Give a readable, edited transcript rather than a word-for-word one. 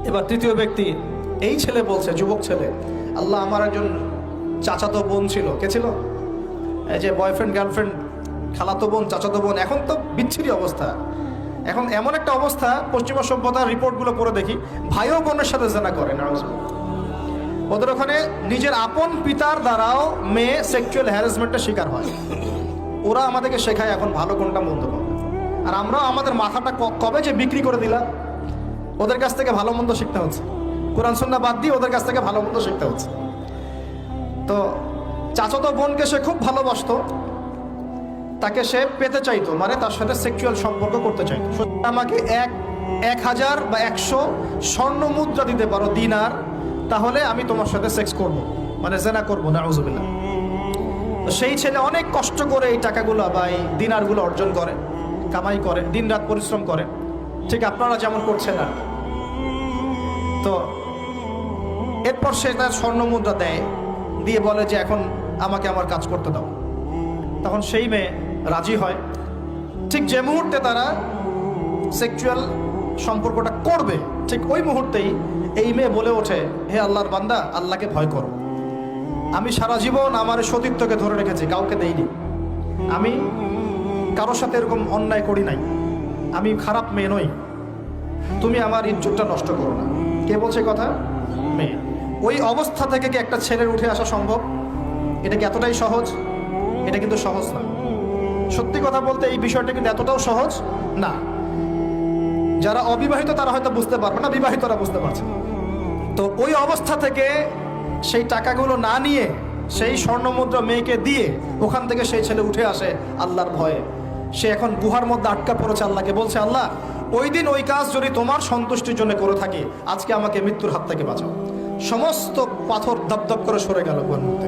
এবার তৃতীয় ব্যক্তি, এই ছেলে বলছে, যুবক ছেলে, আল্লাহ আমার একজন চাচাতো বোন ছিল। কে ছিল? এই যে বয়ফ্রেন্ড গার্লফ্রেন্ড, খালাতো বোন, চাচাতো বোন। এখন তো বিচ্ছিরি অবস্থা। এখন এমন একটা অবস্থা, পশ্চিমা সভ্যতার রিপোর্টগুলো পড়ে দেখি, ভাইও বোনের সাথে জেনা করে না। ওদের ওখানে নিজের আপন পিতার দ্বারাও মেয়ে সেক্সুয়াল হ্যারাসমেন্টের শিকার হয়। ওরা আমাদেরকে শেখায় এখন ভালো কোনটা মন্দ কোনটা, আর আমরাও আমাদের মাথাটা কবে যে বিক্রি করে দিলাম। ওদের কাছ থেকে ভালো মন্দ শিখতে হচ্ছে, কোরআন সুন্নাহ বাদ দিয়ে ওদের কাছ থেকে ভালো মন্দ শিখতে হচ্ছে। তো চাচাতো বোনকে সে খুব ভালোবাসতো, তাকে সে পেতে চাইতো, মানে তার সাথে সেক্সুয়াল সম্পর্ক করতে চাইতো। আমাকে 1000 বা 100 স্বর্ণ মুদ্রা দিতে পারো, দিনার, তাহলে আমি তোমার সাথে সেক্স করব, মানে জেনা করবো। নাউজুবিল্লাহ। তো সেই ছেলে অনেক কষ্ট করে এই টাকাগুলো বা এই দিনারগুলো অর্জন করে, কামাই করে, দিন রাত পরিশ্রম করে, ঠিক আপনারা যেমন করছেন না। তো এরপর সে তার স্বর্ণ মুদ্রা দেয়, দিয়ে বলে যে এখন আমাকে আমার কাজ করতে দাও। তখন সেই মেয়ে রাজি হয়। ঠিক যে মুহূর্তে তারা সেক্সুয়াল সম্পর্কটা করবে, ঠিক ওই মুহূর্তেই এই মেয়ে বলে ওঠে, হে আল্লাহর বান্দা, আল্লাহকে ভয় করো। আমি সারা জীবন আমার সতীত্বকে ধরে রেখেছি, কাউকে দেইনি। আমি কারোর সাথে এরকম অন্যায় করি নাই, আমি খারাপ মেয়ে নই। তুমি আমার ইজ্জতটা নষ্ট করো না। কে বলছে কথা? মেয়ে। ওই অবস্থা থেকে কি একটা ছেলের উঠে আসা সম্ভব? এটা কি এতটাই সহজ? এটা কিন্তু সহজ না। সত্যি কথা বলতে এই বিষয়টা কিন্তু এতটাও সহজ না। যারা অবিবাহিত তারা হয়তো বুঝতে পারবে না, বিবাহিতরা বুঝতে পারছে। তো ওই অবস্থা থেকে সেই টাকাগুলো না নিয়ে সেই স্বর্ণমুদ্রা মেয়েকে দিয়ে ওখান থেকে সেই ছেলে উঠে আসে আল্লাহর ভয়ে। সে এখন গুহার মধ্যে আটকা পড়েছে, আল্লাহকে বলছে, আল্লাহ ওই দিন ওই কাজ যদি তোমার সন্তুষ্টির জন্য করে থাকি, আজকে আমাকে মৃত্যুর হাত থেকে বাঁচাও। সমস্ত পাথর দপদপ করে সরে গেল গুহার মধ্যে।